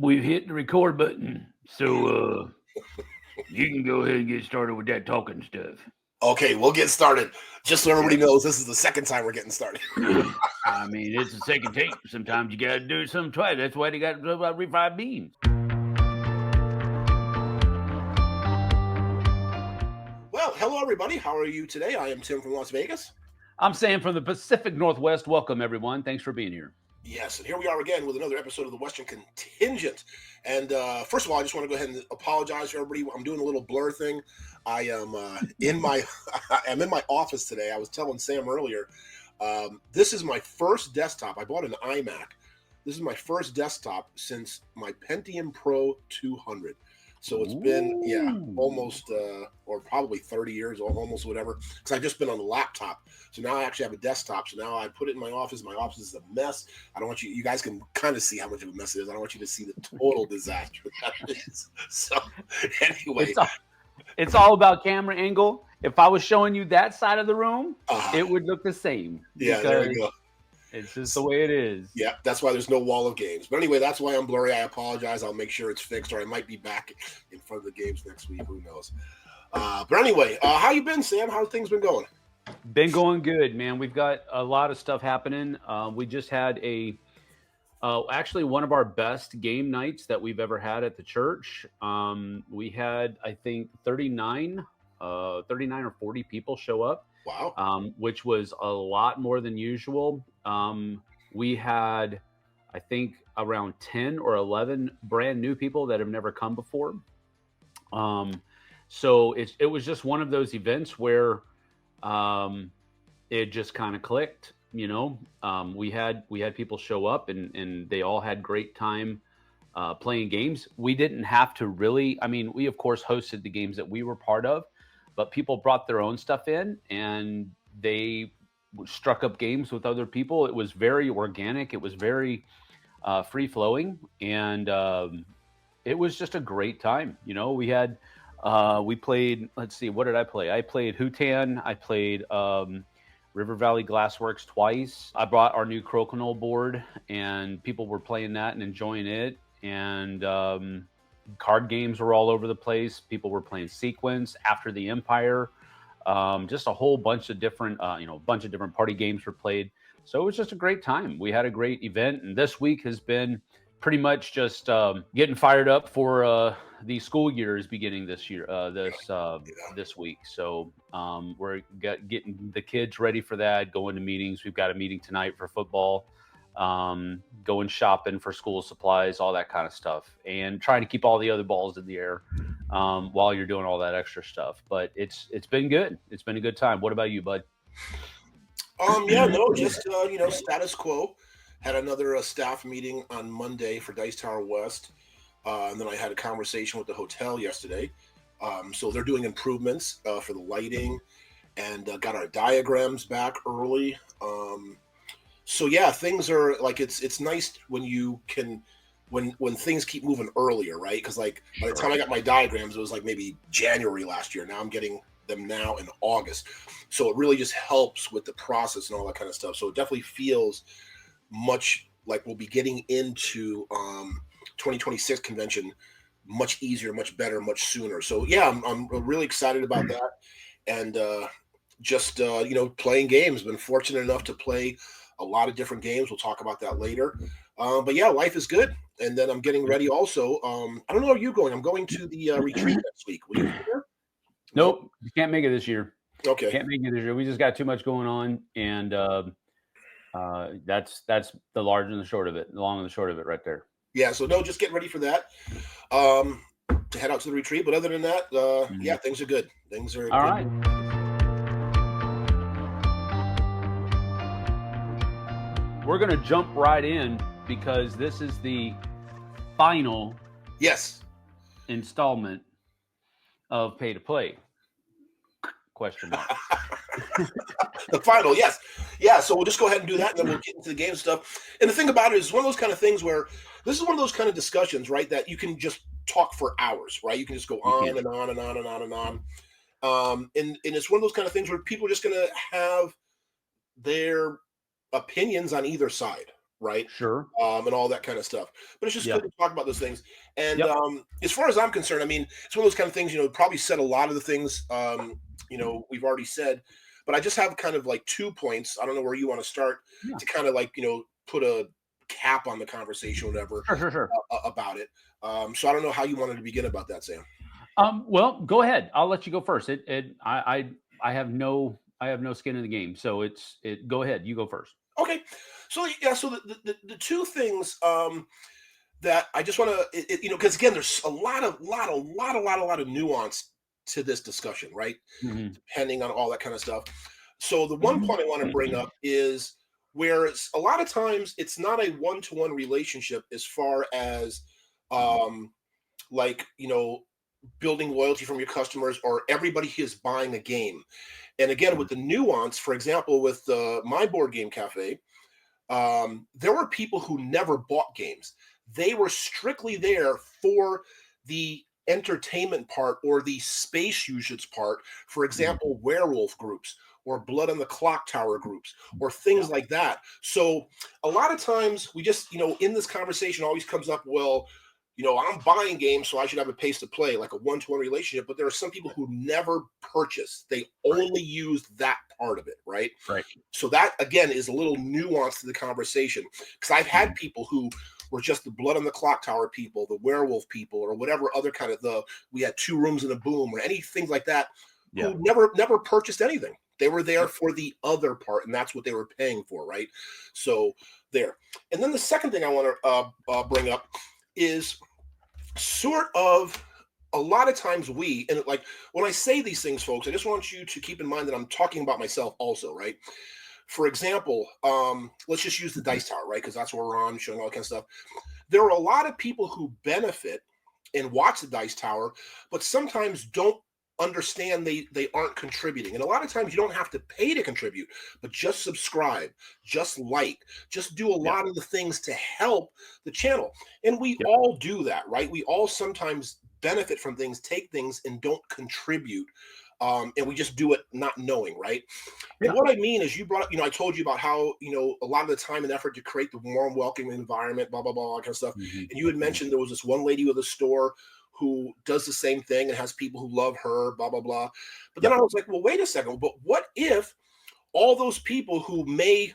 We've hit the record button, so you can go ahead and get started with that talking stuff. Okay, we'll get started. Just so everybody knows, this is the second time we're getting started. I mean, it's the second take. Sometimes you got to do something twice. That's why they got to about refried beans. Well, hello everybody. How are you today? I am Tim from Las Vegas. I'm Sam from the Pacific Northwest. Welcome, everyone. Thanks for being here. Yes, and here we are again with another episode of the Western Contingent. And first of all, I just want to go ahead and apologize for everybody. I'm doing a little blur thing. I am I'm in my office today. I was telling Sam earlier. This is my first desktop. I bought an iMac. This is my first desktop since my Pentium Pro 200. So it's been, almost or probably 30 years or almost whatever, because I've just been on a laptop. So now I actually have a desktop. So now I put it in my office. My office is a mess. I don't want you guys can kind of see how much of a mess it is. I don't want you to see the total disaster that is. So anyway. It's all about camera angle. If I was showing you that side of the room, it would look the same. Yeah, there we go. It's just the way it is. Yeah, that's why there's no wall of games. But anyway, that's why I'm blurry. I apologize. I'll make sure it's fixed, or I might be back in front of the games next week. Who knows? But anyway, how you been, Sam? How have things been going? Been going good, man. We've got a lot of stuff happening. We just had actually one of our best game nights that we've ever had at the church. We had, I think, 39 or 40 people show up. Wow. Which was a lot more than usual. We had, I think, around 10 or 11 brand new people that have never come before. So it was just one of those events where it just kind of clicked. You know, we had people show up and they all had great time playing games. We didn't have to really. I mean, we of course hosted the games that we were part of. But people brought their own stuff in and they struck up games with other people. It was very organic. It was very free flowing. And it was just a great time. You know, we played, let's see, what did I play? I played Hutan. I played River Valley Glassworks twice. I brought our new Crokinole board and people were playing that and enjoying it. And card games were all over the place. People were playing Sequence, After the Empire. Just a whole bunch of different, different party games were played. So it was just a great time. We had a great event. And this week has been pretty much just getting fired up for the school year is beginning this year, this week. So we're getting the kids ready for that, going to meetings. We've got a meeting tonight for football. Going shopping for school supplies, all that kind of stuff, and trying to keep all the other balls in the air while you're doing all that extra stuff. But it's been good. It's been a good time. What about you, bud? Just status quo. Had another staff meeting on Monday for Dice Tower West, and then I had a conversation with the hotel yesterday. So they're doing improvements for the lighting, and got our diagrams back early. So yeah, things are like it's nice when you can when things keep moving earlier, right? Because like by the time I got my diagrams, it was like maybe January last year. Now I'm getting them now in August, so it really just helps with the process and all that kind of stuff. So it definitely feels much like we'll be getting into 2026 convention much easier, much better, much sooner. So yeah, I'm really excited about that, and playing games. Been fortunate enough to play a lot of different games. We'll talk about that later. But yeah, life is good. And then I'm getting ready also. I don't know where you're going. I'm going to the retreat next week. Will you be there? Nope. You can't make it this year. Okay. Can't make it this year. We just got too much going on. And that's the large and the short of it, the long and the short of it right there. Yeah. So no, just get ready for that. To head out to the retreat. But other than that, yeah, things are good. Things are all good. Right. We're going to jump right in because this is the final installment of Pay to Play. Question mark. The final, yes. Yeah, so we'll just go ahead and do that, and then we'll get into the game stuff. And the thing about it is it's one of those kind of things where this is one of those kind of discussions, right, that you can just talk for hours, right? You can just go on and on and on and on and on. And it's one of those kind of things where people are just going to have their opinions on either side, right? Sure. And all that kind of stuff. But it's just Yeah. good to talk about those things. And Yep. as far as I'm concerned, I mean, it's one of those kind of things, probably said a lot of the things, we've already said, but I just have kind of like 2 points. I don't know where you want to start Yeah. to kind of like, put a cap on the conversation, whatever, Sure. Sure. Sure. about it. So I don't know how you wanted to begin about that, Sam. Well, go ahead. I'll let you go first. I have no skin in the game, so go ahead. You go first. Okay. So yeah, so the two things that I just want to, because again, there's a lot of nuance to this discussion, right? Mhm. Depending on all that kind of stuff. So the one Mhm. point I want to bring up is whereas a lot of times it's not a one-to-one relationship as far as um like building loyalty from your customers or everybody is buying a game. And again, with the nuance, for example, with my board game cafe, there were people who never bought games. They were strictly there for the entertainment part or the space usage part. For Mhm. example, werewolf groups or blood on the clock tower groups or things Yeah. like that. So a lot of times we just, in this conversation always comes up, well, I'm buying games, so I should have a pace to play, like a one-to-one relationship. But there are some people who never purchase; they Right. only used that part of it, right? Right. So that again is a little nuance to the conversation because I've had Mhm. people who were just the blood on the clock tower people, the werewolf people, or whatever other kind of we had two rooms and a boom or anything like that, Yeah. who never purchased anything. They were there Yep. for the other part, and that's what they were paying for, right? So there. And then the second thing I want to bring up is sort of a lot of times and like when I say these things, folks, I just want you to keep in mind that I'm talking about myself also, right? For example, let's just use the dice tower, right? Because that's where we're on, showing all that kind of stuff. There are a lot of people who benefit and watch the dice tower, but sometimes don't understand they aren't contributing. And a lot of times you don't have to pay to contribute, but just subscribe, just like, just do a Yeah. lot of the things to help the channel. And we Yep. all do that, right? We all sometimes benefit from things, take things, and don't contribute. And we just do it not knowing, right? And Yeah. what I mean is, you brought up, I told you about how, a lot of the time and effort to create the warm, welcoming environment, blah, blah, blah, all that kind of stuff. Mhm. And you had Mhm. mentioned there was this one lady with a store who does the same thing and has people who love her, blah, blah, blah. But then I Yep. was like, well, wait a second. But what if all those people who may,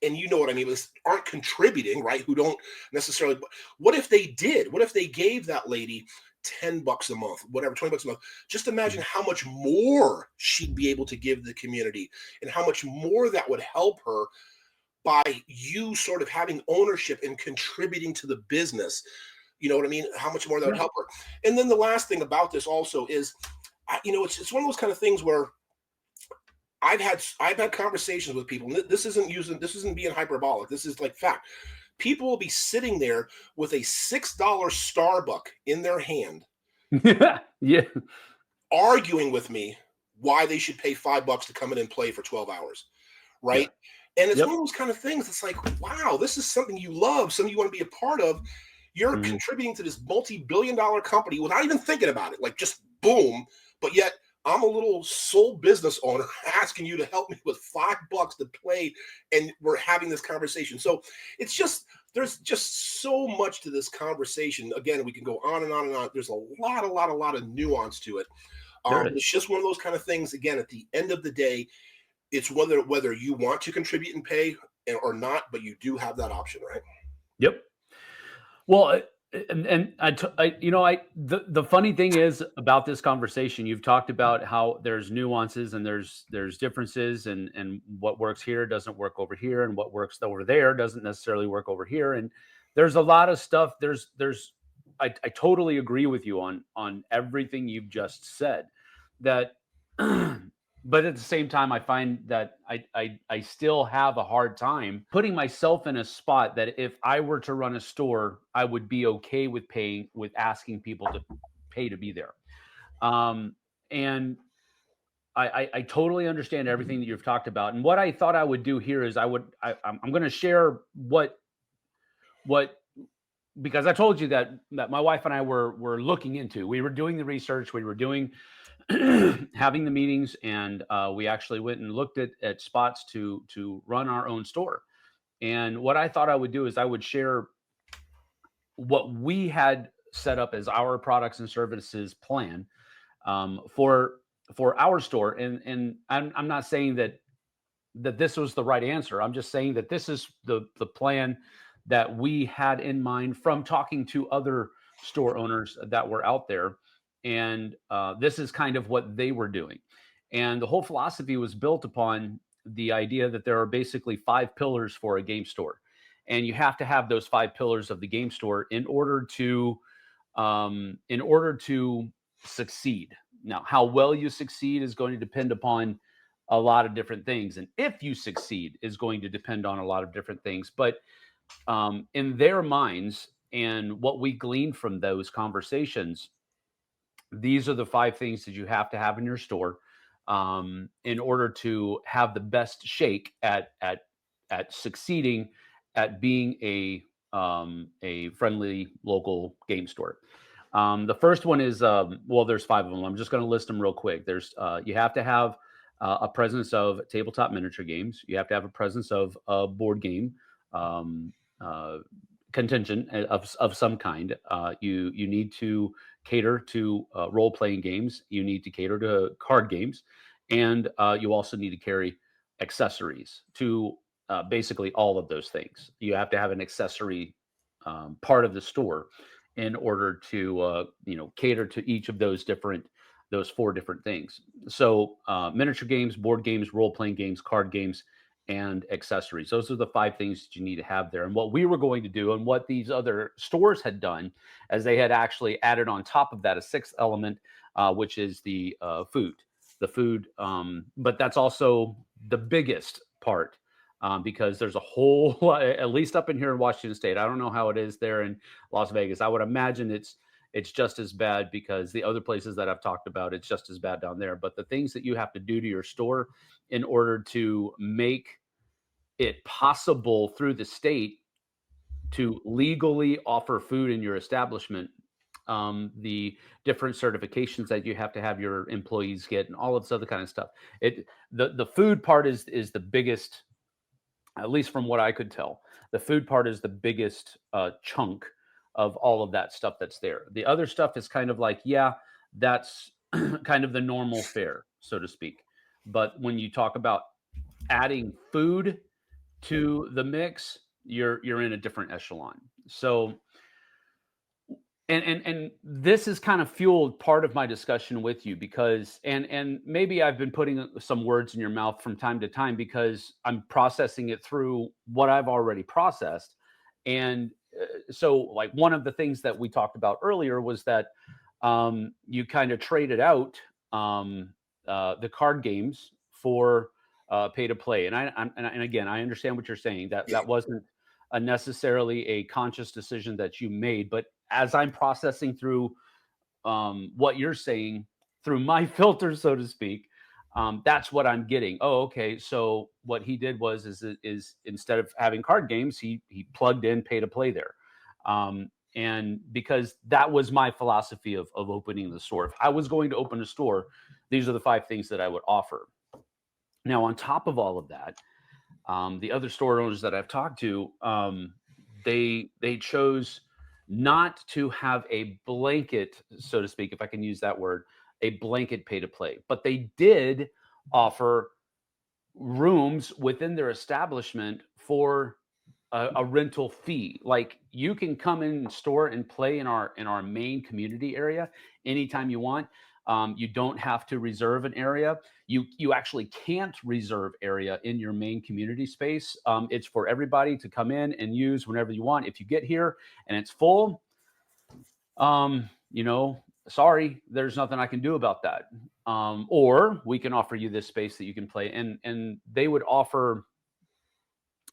and you know what I mean, aren't contributing, right? Who don't necessarily, what if they did? What if they gave that lady $10 a month, whatever, $20 a month? Just imagine Mhm. how much more she'd be able to give the community and how much more that would help her by you sort of having ownership and contributing to the business. You know what I mean? How much more that would Yeah. help her. And then the last thing about this also is, it's one of those kind of things where I've had conversations with people. And this isn't being hyperbolic. This is like fact. People will be sitting there with a $6 Starbuck in their hand, Yeah. arguing with me why they should pay $5 to come in and play for 12 hours, Yeah. right? And it's one Yep. of those kind of things. It's like, wow, this is something you love, something you want to be a part of. You're Mhm. contributing to this multi-billion-dollar company without even thinking about it, like just boom. But yet, I'm a little sole business owner asking you to help me with $5 to play, and we're having this conversation. So it's just there's just so much to this conversation. Again, we can go on and on and on. There's a lot of nuance to it. There But is. it's just one of those kind of things. Again, at the end of the day, it's whether you want to contribute and pay or not, but you do have that option, right? Yep. Well, and the funny thing is about this conversation, you've talked about how there's nuances and there's differences, and what works here doesn't work over here, and what works over there doesn't necessarily work over here, and there's a lot of stuff. I totally agree with you on everything you've just said. That but at the same time, I find that I still have a hard time putting myself in a spot that if I were to run a store, I would be okay with asking people to pay to be there. And I totally understand everything that you've talked about. And what I thought I would do here is I'm going to share what because I told you that my wife and I were looking into. We were doing the research. We were doing having the meetings, and we actually went and looked at spots to run our own store. And what I thought I would do is I would share what we had set up as our products and services plan, for our store. And I'm not saying that this was the right answer. I'm just saying that this is the plan that we had in mind from talking to other store owners that were out there, and this is kind of what they were doing. And the whole philosophy was built upon the idea that there are basically five pillars for a game store, and you have to have those five pillars of the game store in order to succeed. Now, how well you succeed is going to depend upon a lot of different things, and if you succeed is going to depend on a lot of different things. But in their minds, and what we gleaned from those conversations, these are the five things that you have to have in your store, in order to have the best shake at succeeding at being a friendly local game store. The first one is, well, there's five of them. I'm just going to list them real quick. There's You have to have a presence of tabletop miniature games. You have to have a presence of a board game. Um, uh, Contingent of some kind. You need to cater to role playing games. You need to cater to card games, and you also need to carry accessories to basically all of those things. You have to have an accessory part of the store in order to cater to each of those four different things. So miniature games, board games, role playing games, card games, and accessories. Those are the five things that you need to have there. And what we were going to do, and what these other stores had done, as they had actually added on top of that a sixth element, which is the food. The food, but that's also the biggest part, because there's a whole lot, at least up in here in Washington State. I don't know how it is there in Las Vegas. I would imagine it's just as bad, because the other places that I've talked about, it's just as bad down there. But the things that you have to do to your store in order to make it possible through the state to legally offer food in your establishment, the different certifications that you have to have your employees get, and all of this other kind of stuff. The food part is the biggest, at least from what I could tell. The food part is the biggest chunk of all of that stuff that's there. The other stuff is kind of like, yeah, that's kind of the normal fare, so to speak. But when you talk about adding food to the mix, you're in a different echelon. So, and this has kind of fueled part of my discussion with you, because and maybe I've been putting some words in your mouth from time to time, because I'm processing it through what I've already processed. And so, like, one of the things that we talked about earlier was that you kind of traded out the card games for pay to play. And and again, I understand what you're saying, that Yeah. that wasn't necessarily a conscious decision that you made. But as I'm processing through what you're saying through my filter, so to speak, that's what I'm getting. Oh, okay. So what he did is instead of having card games, he plugged in pay to play there. And because that was my philosophy of opening the store. If I was going to open a store, these are the five things that I would offer. Now, on top of all of that, the other store owners that I've talked to, they chose not to have a blanket, so to speak, if I can use that word, a blanket pay to play, but they did offer rooms within their establishment for a rental fee. Like, you can come in store and play in our main community area anytime you want. You don't have to reserve an area. You actually can't reserve area in your main community space. It's for everybody to come in and use whenever you want. If you get here and it's full, sorry, there's nothing I can do about that. Or we can offer you this space that you can play. And they would offer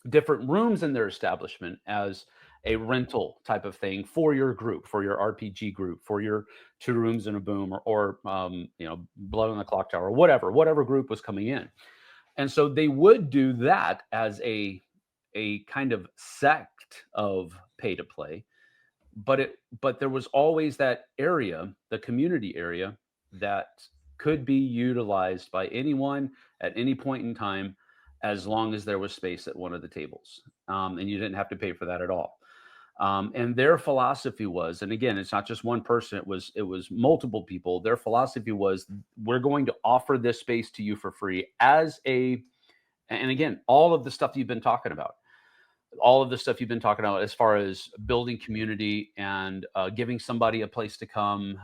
different rooms in their establishment as a rental type of thing for your group, for your RPG group, for your two rooms and a boom, or Blood on the Clock Tower, or whatever group was coming in. And so they would do that as a kind of sect of pay to play. But there was always that area, the community area, that could be utilized by anyone at any point in time, as long as there was space at one of the tables. And you didn't have to pay for that at all. And their philosophy was, and again, it's not just one person, it was multiple people. Their philosophy was, we're going to offer this space to you for free as a, and again, all of the stuff you've been talking about as far as building community and giving somebody a place to come,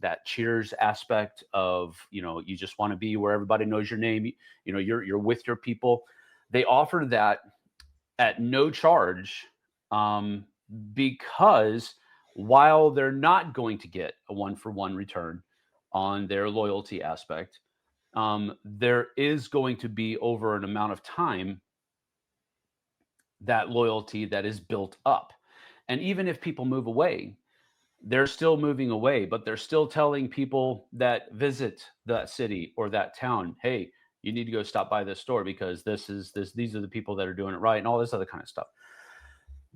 that cheers aspect of, you just want to be where everybody knows your name, you're with your people. They offer that at no charge, um, because while they're not going to get a one for one return on their loyalty aspect, there is going to be, over an amount of time, that loyalty that is built up. And even if people move away, they're still moving away, but they're still telling people that visit that city or that town, hey, you need to go stop by this store because these are the people that are doing it right, and all this other kind of stuff.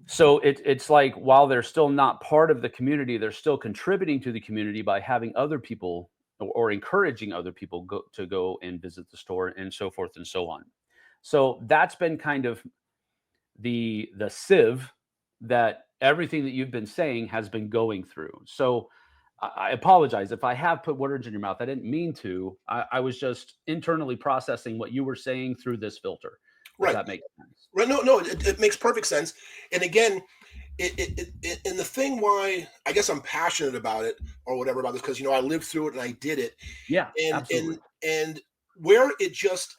So it's like, while they're still not part of the community, they're still contributing to the community by having other people, or encouraging other people to go and visit the store, and so forth and so on. So that's been kind of the sieve that everything that you've been saying has been going through. So I apologize if I have put words in your mouth. I didn't mean to. I was just internally processing what you were saying through this filter, if Right. that makes sense. Right. No, it makes perfect sense. And again, and the thing why I guess I'm passionate about it or whatever about this, because I lived through it and I did it, Yeah, and absolutely. where it just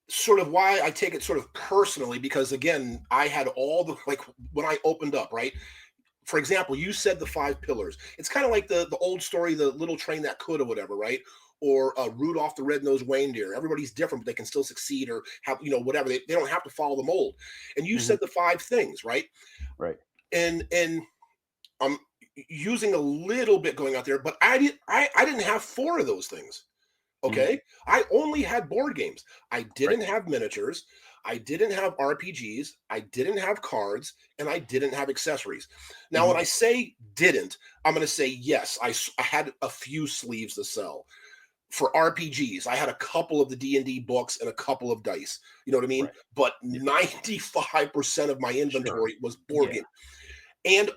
sort of why I take it sort of personally, because again, I had all the, like, when I opened up, right? For example, you said the five pillars. It's kind of like the old story, the little train that could, or whatever, right? Or Rudolph the Red-Nosed Reindeer. Everybody's different, but they can still succeed, or have, whatever. They don't have to follow the mold. And you Hmm. said the five things, right? Right. And I'm using a little bit going out there, but I didn't have four of those things. Hmm. Okay. I only had board games. I Right. didn't have miniatures. I didn't have RPGs. I didn't have cards, and I didn't have accessories. Now, when Hmm. I say didn't, I'm going to say yes. I had a few sleeves to sell. For RPGs, I had a couple of the D&D books and a couple of dice. You know what I mean? Right. But Yeah. 95% of my Sure. inventory was board Yeah. games. And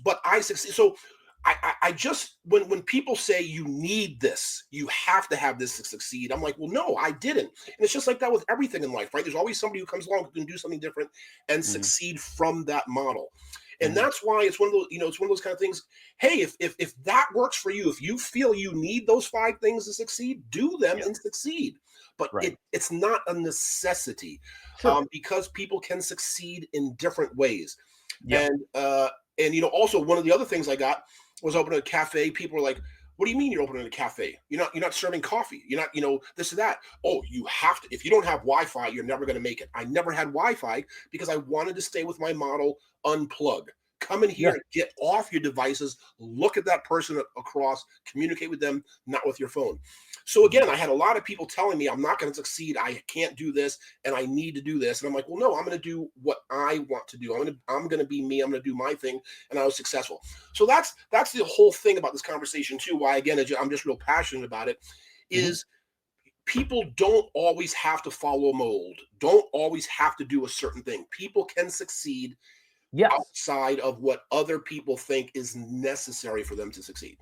but I succeed. So I just, when people say you need this, you have to have this to succeed, I'm like, well, no, I didn't. And it's just like that with everything in life, right? There's always somebody who comes along who can do something different and Hmm. succeed from that model. And Hmm. that's why it's one of those, it's one of those kind of things. Hey, if that works for you, if you feel you need those five things to succeed, do them Yeah. and succeed. But Right. it's not a necessity, Sure. because people can succeed in different ways. Yep. And also one of the other things I got was opening a cafe. People were like, "What do you mean you're opening a cafe? You're not serving coffee. You're not, this or that. Oh, you have to. If you don't have Wi-Fi, you're never going to make it." I never had Wi-Fi because I wanted to stay with my model, unplug. Come in here Yeah. and get off your devices. Look at that person across. Communicate with them, not with your phone. So Hmm. again, I had a lot of people telling me I'm not going to succeed. I can't do this, and I need to do this. And I'm like, well, no, I'm going to do what I want to do. I'm going to be me. I'm going to do my thing, and I was successful. So that's the whole thing about this conversation too. Why again, I'm just real passionate about it. Hmm. Is people don't always have to follow a mold. Don't always have to do a certain thing. People can succeed Yes. outside of what other people think is necessary for them to succeed.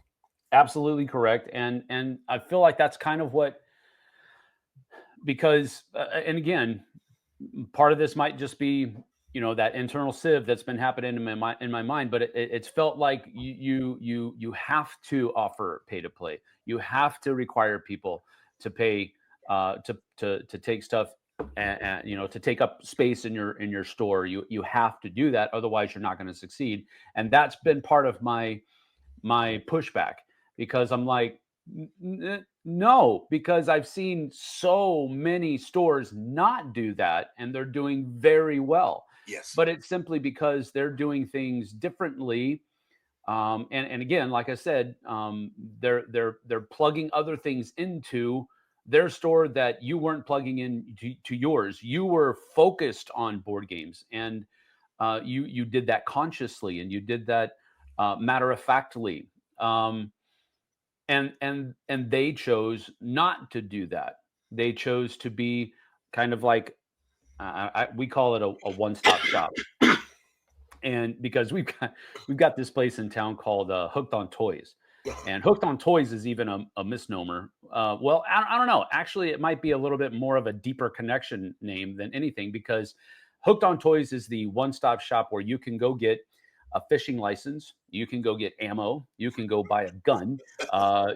Absolutely correct. And I feel like that's kind of what, because and again, part of this might just be, that internal sieve that's been happening in my mind, but it's felt like you have to offer pay to play. You have to require people to pay, to take stuff, and to take up space in your store. You have to do that, otherwise you're not going to succeed. And that's been part of my pushback, because I'm like, No, because I've seen so many stores not do that, and they're doing very well. Yes. But it's simply because they're doing things differently. And again, like I said, they're plugging other things into their store that you weren't plugging in to yours. You were focused on board games, and you did that consciously, and you did that matter of factly. Um, and they chose not to do that. they chose to be kind of like we call it a one-stop shop, and because we've got this place in town called Hooked on Toys, and Hooked on Toys is even a misnomer. Well, I don't know. Actually, it might be a little bit more of a deeper connection name than anything, because Hooked on Toys is the one-stop shop where you can go get a fishing license, you can go get ammo, you can go buy a gun,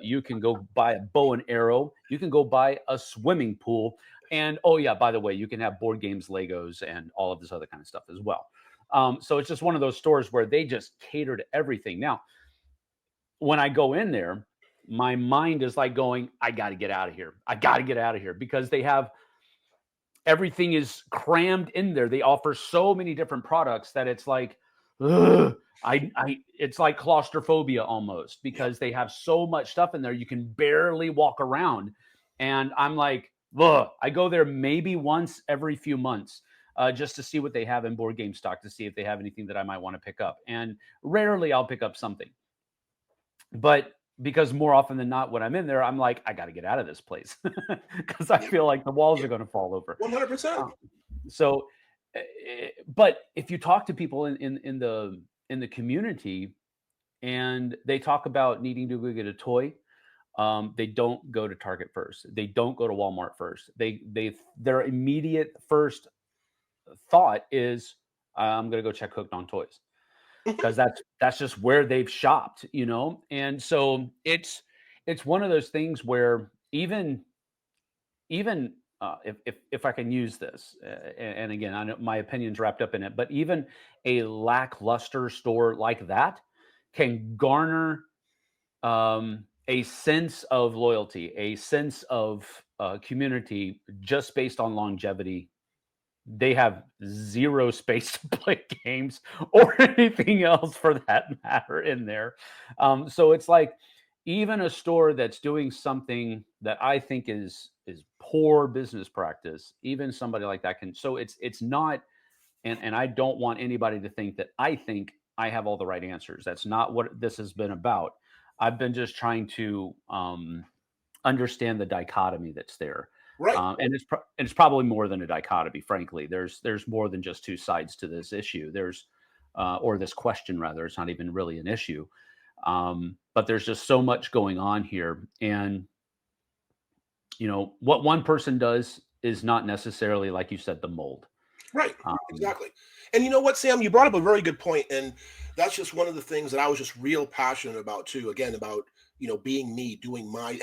you can go buy a bow and arrow, you can go buy a swimming pool, and oh yeah, by the way, you can have board games, Legos, and all of this other kind of stuff as well. So it's just one of those stores where they just cater to everything. Now, when I go in there, my mind is like going, I got to get out of here. I got to get out of here, because they have everything is crammed in there. They offer so many different products that it's like, ugh, it's like claustrophobia almost, because they have so much stuff in there. You can barely walk around. And I'm like, ugh. I go there maybe once every few months, just to see what they have in board game stock, to see if they have anything that I might want to pick up. And rarely I'll pick up something. But because more often than not, when I'm in there, I'm like, I got to get out of this place, because I feel like the walls are going to fall over. 100%. So, but if you talk to people in the community, and they talk about needing to go get a toy, they don't go to Target first. They don't go to Walmart first. Their immediate first thought is, I'm going to go check Hooked on Toys, because that's just where they've shopped, And so it's one of those things where even if I can use this, and again, I know my opinion's wrapped up in it, but even a lackluster store like that can garner a sense of loyalty, a sense of community, just based on longevity. They have zero space to play games or anything else for that matter in there. So it's like, even a store that's doing something that I think is poor business practice, even somebody like that can. So it's not, and I don't want anybody to think that I think I have all the right answers. That's not what this has been about. I've been just trying to understand the dichotomy that's there. Right. And it's probably more than a dichotomy, frankly. There's more than just two sides to this issue. Or this question rather. It's not even really an issue. But there's just so much going on here, and what one person does is not necessarily, like you said, the mold. Right. Exactly. And you know what, Sam, you brought up a very good point, and that's just one of the things that I was just real passionate about too. Again, about being me,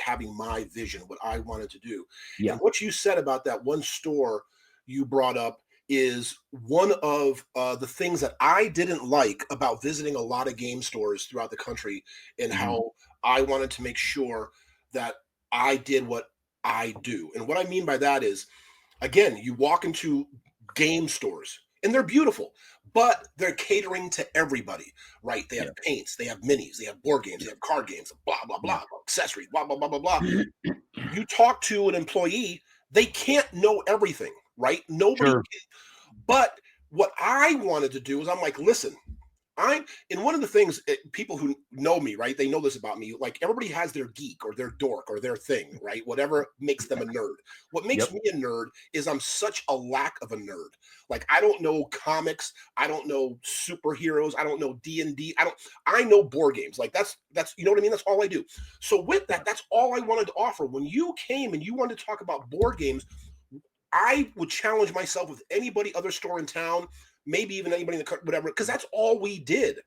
having my vision, what I wanted to do. Yeah. And what you said about that one store you brought up is one of the things that I didn't like about visiting a lot of game stores throughout the country, and how I wanted to make sure that I did what I do. And what I mean by that is, again, you walk into game stores and they're beautiful, but they're catering to everybody, right? They have paints, they have minis, they have board games, they have card games, blah, blah, blah, accessories, blah, blah, blah, blah, blah. You talk to an employee, they can't know everything, right? Nobody can. But what I wanted to do is, I'm like, listen, and one of the things, people who know me, right, they know this about me, like, everybody has their geek or their dork or their thing, right? Whatever makes them a nerd. What makes me a nerd is I'm such a lack of a nerd. Like, I don't know comics, I don't know superheroes, I don't know D&D, I know board games. Like, that's you know what I mean? That's all I do. So with that, that's all I wanted to offer. When you came and you wanted to talk about board games, I would challenge myself with anybody other store in town, maybe even anybody in the country, whatever, because that's all we did.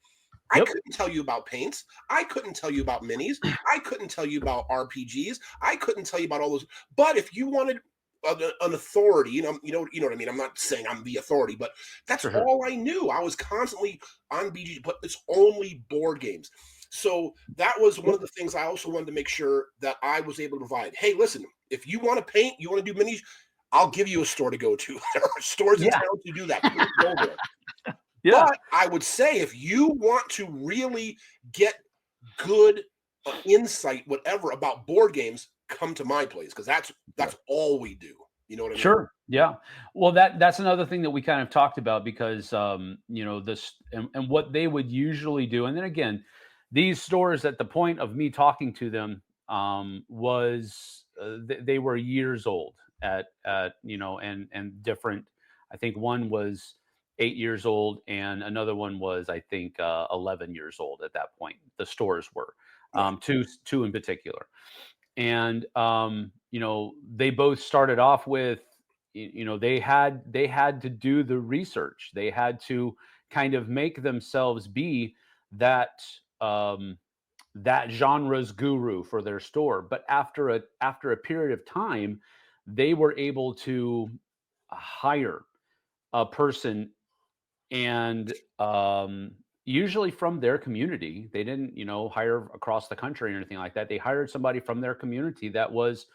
I couldn't tell you about paints. I couldn't tell you about minis. I couldn't tell you about RPGs. I couldn't tell you about all those. But if you wanted an authority, you know what I mean? I'm not saying I'm the authority, but that's all I knew. I was constantly on BG, but it's only board games. So that was one of the things I also wanted to make sure that I was able to provide. Hey, listen, if you want to paint, you want to do minis, I'll give you a store to go to. There are stores in town to do that. Go there. But I would say, if you want to really get good insight, whatever, about board games, come to my place, because that's all we do. You know what I mean? Sure. Yeah. Well, that's another thing that we kind of talked about, because this and what they would usually do. And then again, these stores, at the point of me talking to them, was they were years old at and different. I think one was 8 years old, and another one was, I think, 11 years old at that point. The stores were Right. two in particular, and they both started off with they had to do the research. They had to kind of make themselves be that um, that genre's guru for their store. But after a period of time, they were able to hire a person, and usually from their community. They didn't hire across the country or anything like that. They hired somebody from their community that was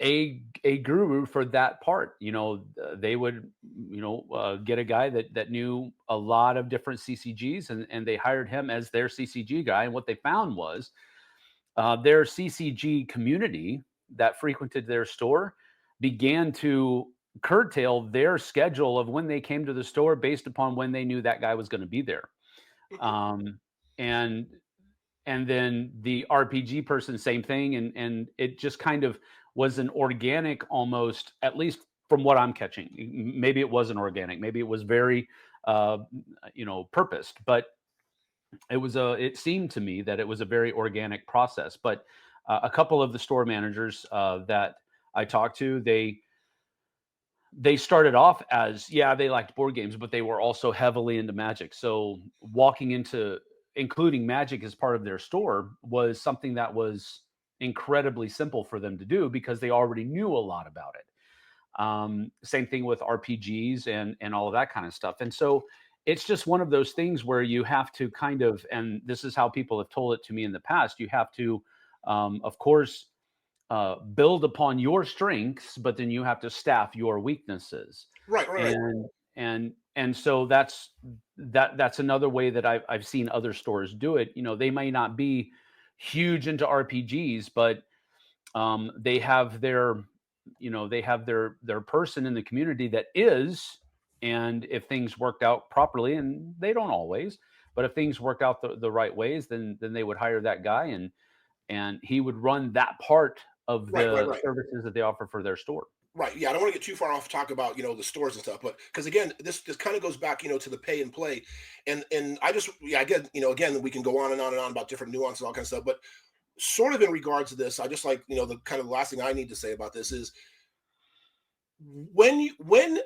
a guru for that part. They would get a guy that knew a lot of different CCGs, and they hired him as their CCG guy. And what they found was their CCG community that frequented their store began to curtail their schedule of when they came to the store based upon when they knew that guy was going to be there. Um, and and then the RPG person, same thing, and it just kind of was an organic, almost, at least from what I'm catching. Maybe it wasn't organic, maybe it was very purposed, but it seemed to me that it was a very organic process. But a couple of the store managers that I talked to, they started off as, yeah, they liked board games, but they were also heavily into Magic. So walking into including Magic as part of their store was something that was incredibly simple for them to do because they already knew a lot about it. Same thing with RPGs and all of that kind of stuff. And so it's just one of those things where you have to kind of, and this is how people have told it to me in the past, you have to, of course, build upon your strengths, but then you have to staff your weaknesses. Right. Right. Right. And so that's another way that I've seen other stores do it. They may not be huge into RPGs, but they have their person in the community that is. And if things worked out properly, and they don't always, but if things worked out the right ways, then they would hire that guy, and he would run that part of Right. Right. the Right. services that they offer for their store. Right. Yeah, I don't want to get too far off talk about the stores and stuff, but because again, this kind of goes back to the pay and play, and I just yeah again again we can go on and on and on about different nuances, all kind of stuff, but sort of in regards to this, I just like the kind of last thing I need to say about this is when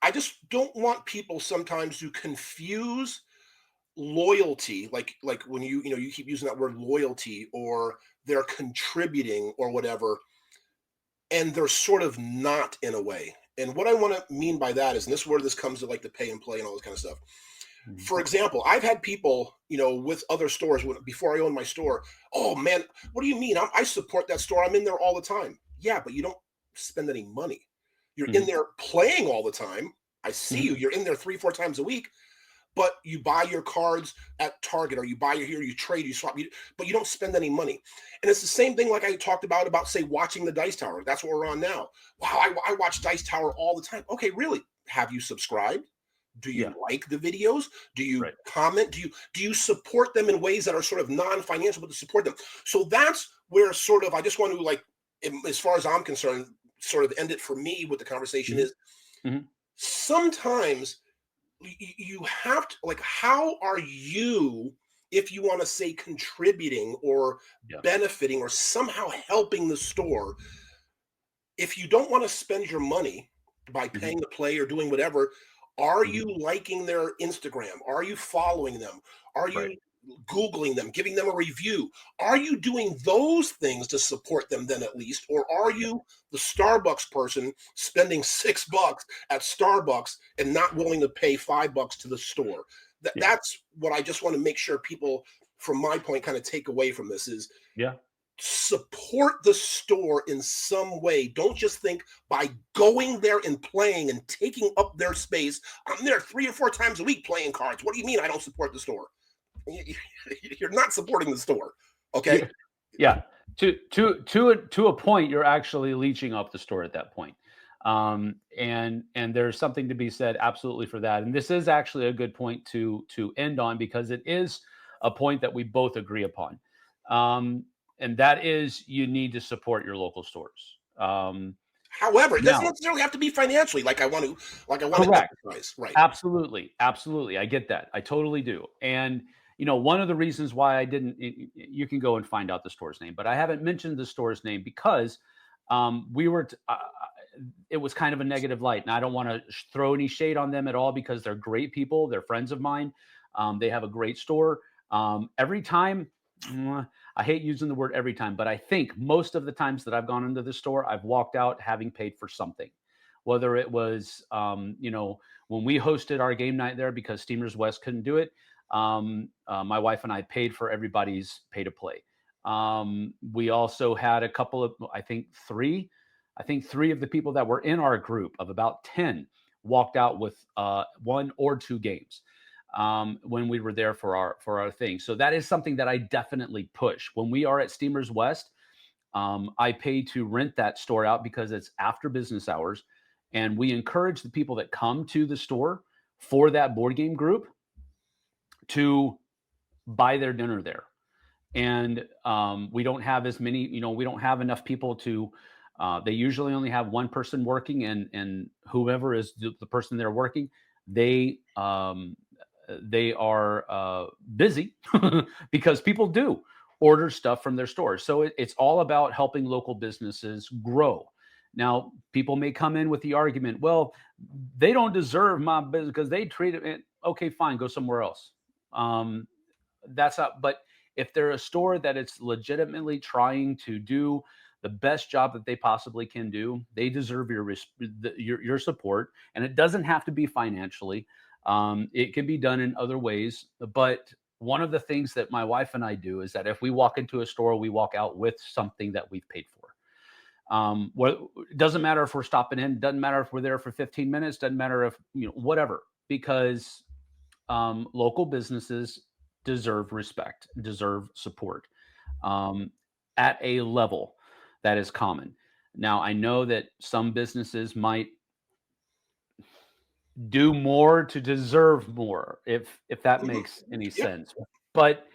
I just don't want people sometimes to confuse loyalty, like when you keep using that word loyalty, or they're contributing or whatever, and they're sort of not in a way. And what I want to mean by that is, and this is where this comes to like the pay and play and all this kind of stuff. Mhm. For example, I've had people, with other stores before I owned my store. Oh man, what do you mean? I support that store. I'm in there all the time. Yeah, but you don't spend any money. You're in Mhm. there playing all the time. I see Mhm. you. You're in there 3, 4 times a week, but you buy your cards at Target, or you buy your here, you trade, you swap, but you don't spend any money. And it's the same thing like I talked about say watching the Dice Tower. That's what we're on now. Wow, I watch Dice Tower all the time. Okay, really? Have you subscribed? Do you Yeah. like the videos? Do you Right. comment? Do you support them in ways that are sort of non-financial, but to support them? So that's where sort of I just want to as far as I'm concerned, sort of end it for me with the conversation Mhm. is Mhm. sometimes you have to, like, how are you, if you want to say contributing or Yeah. benefiting or somehow helping the store, if you don't want to spend your money by Mhm. paying to play or doing whatever, are Mhm. you liking their Instagram? Are you following them? Are Right. you Googling them, giving them a review? Are you doing those things to support them then at least? Or are Yeah. you the Starbucks person spending $6 at Starbucks and not willing to pay $5 to the store? Yeah. That's what I just want to make sure people, from my point, kind of take away from this is Yeah. support the store in some way. Don't just think by going there and playing and taking up their space. I'm there 3 or 4 times a week playing cards. What do you mean I don't support the store? You're not supporting the store. Okay. Yeah. Yeah. To a point, you're actually leeching off the store at that point. And there's something to be said absolutely for that. And this is actually a good point to end on, because it is a point that we both agree upon. Um, and that is you need to support your local stores. However, it doesn't Now, necessarily have to be financially. Like I want to correct. emphasize, right? Absolutely, absolutely. I get that. I totally do. And one of the reasons why I didn't, you can go and find out the store's name, but I haven't mentioned the store's name because we were. It was kind of a negative light, and I don't want to throw any shade on them at all because they're great people. They're friends of mine. They have a great store. Every time, I hate using the word every time, but I think most of the times that I've gone into the store, I've walked out having paid for something. Whether it was, when we hosted our game night there because Steamers West couldn't do it, my wife and I paid for everybody's pay to play. We also had a couple of, I think three of the people that were in our group of about 10 walked out with one or two games when we were there for our thing. So that is something that I definitely push. When we are at Steamers West, I pay to rent that store out because it's after business hours. And we encourage the people that come to the store for that board game group to buy their dinner there. And we don't have as many, we don't have enough people to, they usually only have one person working, and whoever is the person they're working, they are busy because people do order stuff from their stores. So it's all about helping local businesses grow. Now, people may come in with the argument, well, they don't deserve my business because they treat it. Okay, fine, go somewhere else. Um, that's not, but if they're a store that it's legitimately trying to do the best job that they possibly can do, they deserve your support. And it doesn't have to be financially. It can be done in other ways. But one of the things that my wife and I do is that if we walk into a store, we walk out with something that we've paid for. It doesn't matter if we're stopping in, doesn't matter if we're there for 15 minutes, doesn't matter if, whatever, because local businesses deserve respect, deserve support at a level that is common. Now, I know that some businesses might do more to deserve more, if that Mhm. makes any Yeah, sense. But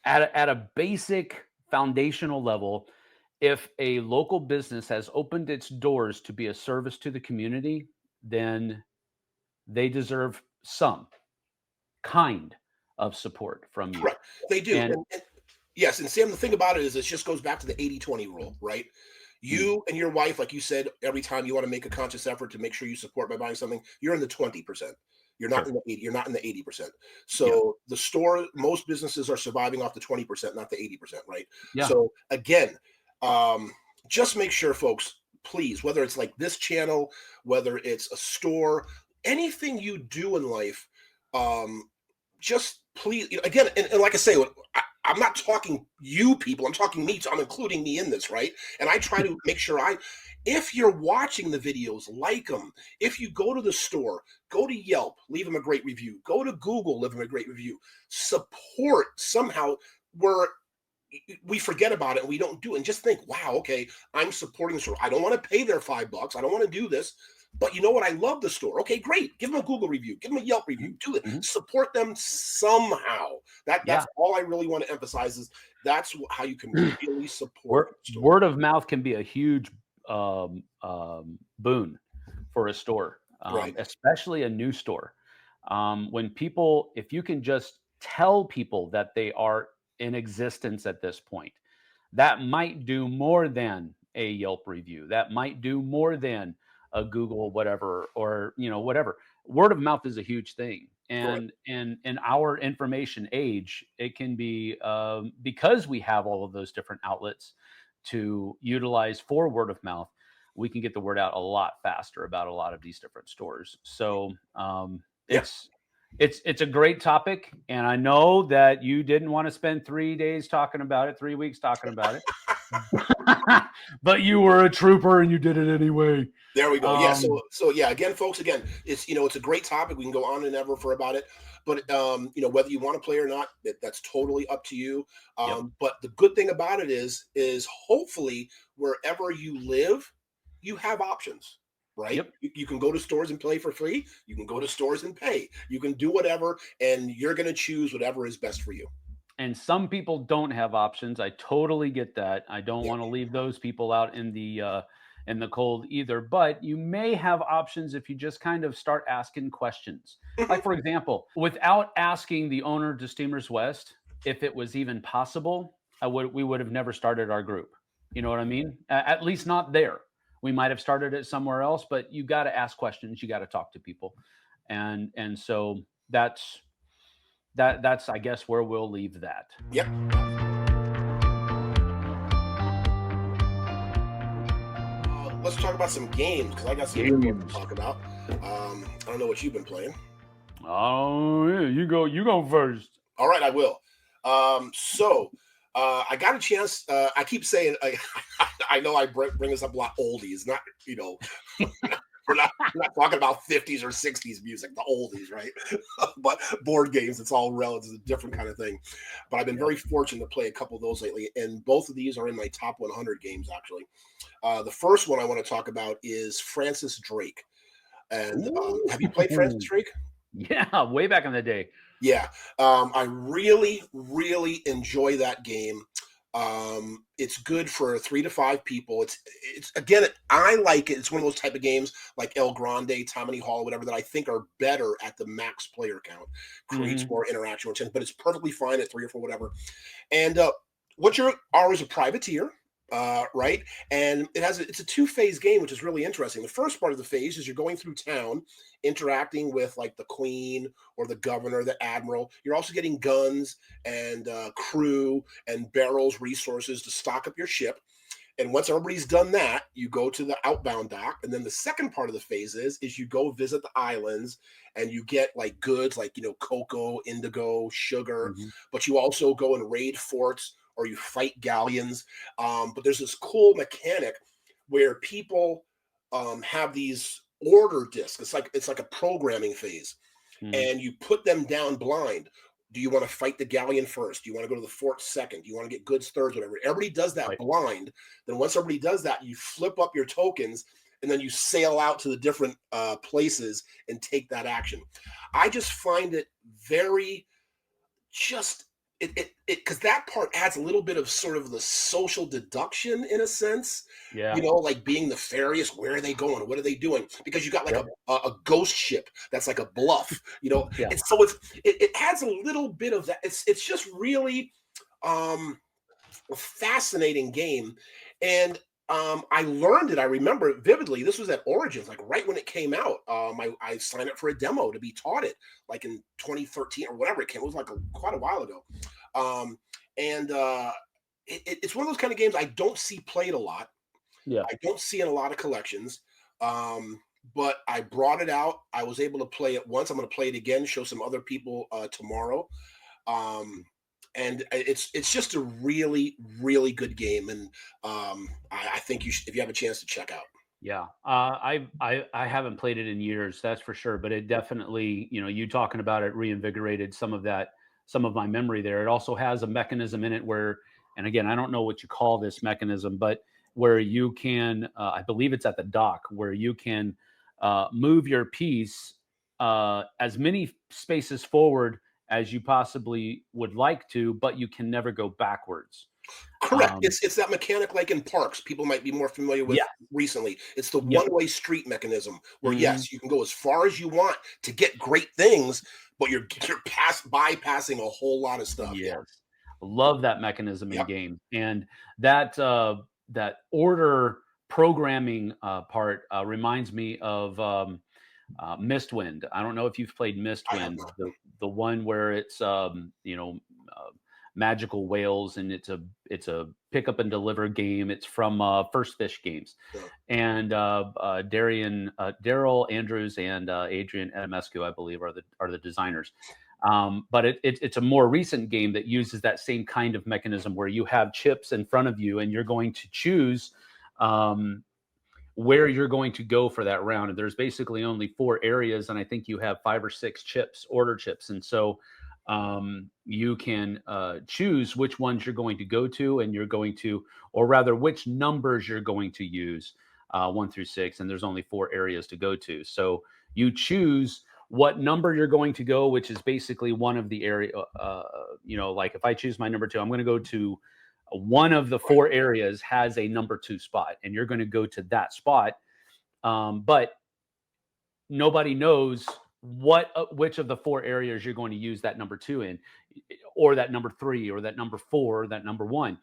at a basic foundational level, if a local business has opened its doors to be a service to the community, then they deserve some kind of support from you. correct. They do. And And yes, and Sam, the thing about it is it just goes back to the 80-20 rule, right? mm, You and your wife, like you said, every time you want to make a conscious effort to make sure you support by buying something, you're in the 20%. You're not sure, in the 80, you're not in the 80%. yeah, So the store, most businesses are surviving off the 20%, not the 80%, right? yeah, So again, um, just make sure, folks, please, whether it's like this channel, whether it's a store, anything you do in life, um, just please, again, and like I say, I'm not talking you people, I'm talking me, so I'm including me in this, right? And I try to make sure if you're watching the videos, like them. If you go to the store, go to Yelp, leave them a great review. Go to Google, leave them a great review. Support somehow where we forget about it and we don't do it. And just think, wow, okay, I'm supporting the store. I don't want to pay their $5. I don't want to do this. But you know what? I love the store. Okay, great. Give them a Google review. Give them a Yelp review. mhm, Do it. mhm, Support them somehow. That's yeah. all I really want to emphasize is that's how you can really support Word a store. word of mouth can be a huge boon for a store, Right. especially a new store. If you can just tell people that they are in existence at this point, that might do more than a Yelp review. That might do more than a Google whatever, or whatever. Word of mouth is a huge thing, Correct. and in our information age, it can be, because we have all of those different outlets to utilize for word of mouth. We can get the word out a lot faster about a lot of these different stores. So Yeah. it's a great topic, and I know that you didn't want to spend 3 days talking about it, 3 weeks talking about it, but you were a trooper and you did it anyway. There we go. Yeah. Um, So yeah. Again, folks. Again, it's a great topic. We can go on and ever for about it. But whether you want to play or not, that's totally up to you. yep, But the good thing about it is hopefully wherever you live, you have options. Right? yep, You can go to stores and play for free. You can go to stores and pay. You can do whatever, and you're going to choose whatever is best for you. And some people don't have options. I totally get that. I don't Yeah. want to leave those people out in the cold either. But you may have options if you just kind of start asking questions. Mhm. Like for example, without asking the owner to Steamers West if it was even possible, we would have never started our group. You know what I mean? At least not there. We might have started it somewhere else, but you got to ask questions. You got to talk to people, and so that's I guess where we'll leave that. Yep. Let's talk about some games because I got some good ones to Games. talk about. I don't know what you've been playing. Oh yeah, you go first. All right, I will. I got a chance. I keep saying I know I bring this up a lot. Oldies, not we're not talking about 50s or 60s music, the oldies, right? But board games, it's all relative, it's a different kind of thing. But I've been Yep. very fortunate to play a couple of those lately, and both of these are in my top 100 games actually. The first one I want to talk about is Francis Drake. And have you played Francis Ooh. Drake? Yeah, way back in the day. Yeah, I really, really enjoy that game. It's good for 3 to 5 people. It's again, I like it. It's one of those type of games like El Grande, Tammany Hall, whatever that I think are better at the max player count, creates Mhm. more interaction, but it's perfectly fine at 3 or 4, whatever. And what you are is a privateer, right? And it's a two-phase game, which is really interesting. The first part of the phase is you're going through town, interacting with like the queen or the governor, the admiral. You're also getting guns and crew and barrels, resources to stock up your ship. And once everybody's done that, you go to the outbound dock. And then the second part of the phase is you go visit the islands and you get like goods like, cocoa, indigo, sugar, Mhm. but you also go and raid forts or you fight galleons. But there's this cool mechanic where people have these order discs. It's like a programming phase Mhm. and you put them down blind. Do you want to fight the galleon first? Do you want to go to the fort second? Do you want to get goods third? Whatever. Everybody does that Right. blind. Then once everybody does that, you flip up your tokens and then you sail out to the different places and take that action. I just find it very just it because that part adds a little bit of sort of the social deduction in a sense, Yeah. like being nefarious. Where are they going? What are they doing? Because you got like Yep. a ghost ship that's like a bluff, Yeah. and so it adds a little bit of that. It's just really um a fascinating game. And I learned it. I remember it vividly. This was at Origins, like right when it came out. I signed up for a demo to be taught it, like in 2013 or whatever it came. It was like quite a while ago. Um, and it's one of those kind of games I don't see played a lot. Yeah. I don't see in a lot of collections. But I brought it out. I was able to play it once. I'm going to play it again, show some other people tomorrow. Um, and it's just a really really good game, and I think you should, if you have a chance, to check out. Yeah. I haven't played it in years, that's for sure. But it definitely, you talking about it reinvigorated some of my memory there. It also has a mechanism in it where, and again, I don't know what you call this mechanism, but where you can, I believe it's at the dock, where you can move your piece as many spaces forward as you possibly would like to, but you can never go backwards. Correct. Um, It's that mechanic like in parks people might be more familiar with yeah. recently. It's the Yep. one-way street mechanism where Mhm. yes, you can go as far as you want to get great things, but you're bypassing a whole lot of stuff. Yeah. Yes. Love that mechanism in Yep. game. And that order programming part reminds me of Mistwind. I don't know if you've played I have Mistwind, not. the one where it's uh, magical whales, and it's a pick up and deliver game. It's from First Fish Games, No. and Daryl Andrews and Adrian Adamescu, I believe, are the designers. But it's a more recent game that uses that same kind of mechanism where you have chips in front of you and you're going to choose um, where you're going to go for that round. And there's basically only 4 areas, and I think you have 5 or 6 chips, order chips, and so you can choose which ones you're going to go to, and you're going to, or rather, which numbers you're going to use, 1 through 6. And there's only 4 areas to go to, so you choose what number you're going to go, which is basically one of the area. Like if I choose my number 2, I'm going to go to one of the 4 areas has a number 2 spot, and you're going to go to that spot. But nobody knows which of the 4 areas you're going to use that number 2 in, or that number 3, or that number 4, or that number 1.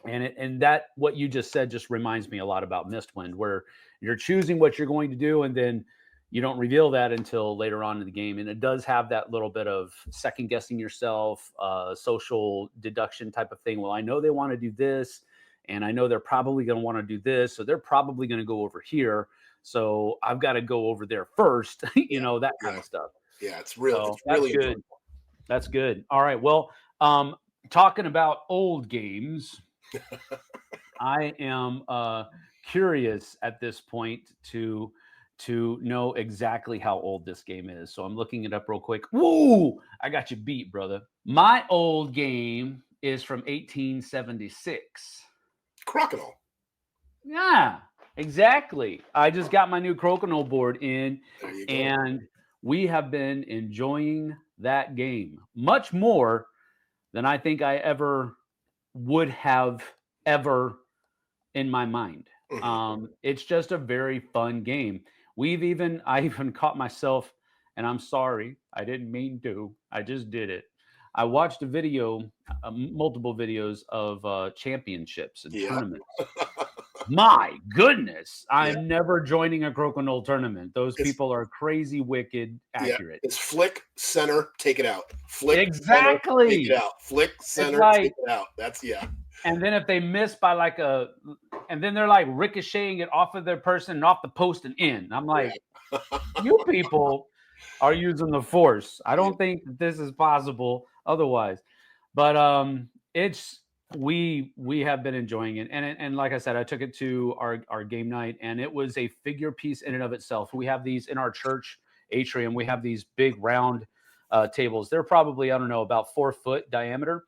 And that what you just said just reminds me a lot about Mistwind, where you're choosing what you're going to do, and then you don't reveal that until later on in the game. And it does have that little bit of second guessing yourself, social deduction type of thing. Well, I know they want to do this, and I know they're probably going to want to do this, so they're probably going to go over here. So I've got to go over there first, that kind of stuff. Yeah, it's real. So it's really good. Enjoyable. That's good. All right. Well, talking about old games, I am curious at this point to know exactly how old this game is. So I'm looking it up real quick. Woo! I got you beat, brother. My old game is from 1876. Crokinole. Yeah, exactly. I just got my new Crokinole board in, and we have been enjoying that game much more than I think I ever would have ever in my mind. It's just a very fun game. I even caught myself, and I'm sorry, I didn't mean to. I just did it. I watched a video, multiple videos of championships and tournaments. My goodness, I'm never joining a Crokinole tournament. Those people are crazy, wicked, accurate. It's flick, center, take it out. Flick, exactly. Center, take it out. Flick, center, take it out. That's And then if they miss by and then they're like ricocheting it off of their person and off the post and in. I'm like, you people are using the force. I don't think that this is possible otherwise. But we have been enjoying it. And like I said, I took it to our game night, and it was a figure piece in and of itself. We have these in our church atrium. We have these big round tables. They're probably, I don't know, about 4 foot diameter.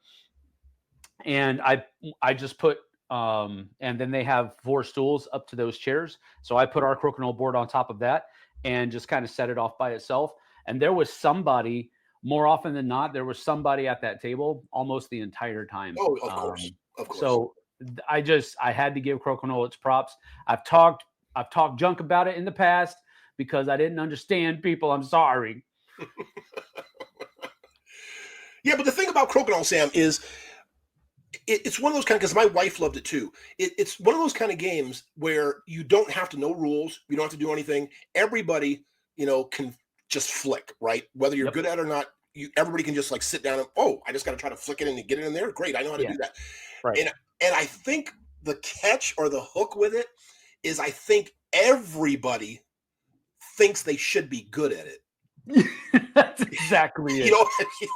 And I just put and then they have 4 stools up to those chairs. So I put our Crokinole board on top of that and just kind of set it off by itself. And there was somebody, more often than not, there was somebody at that table almost the entire time. Oh, of course. Of course. So I had to give Crokinole its props. I've talked junk about it in the past because I didn't understand people. I'm sorry. Yeah, but the thing about Crokinole, Sam, is it's one of those kind of, because my wife loved it too. It's one of those kind of games where you don't have to know rules. You don't have to do anything. Everybody, can just flick, right? Whether you're good at it or not, everybody can just like sit down and, I just got to try to flick it and get it in there. Great. I know how to do that. Right. And I think the catch or the hook with it is I think everybody thinks they should be good at it. That's exactly it.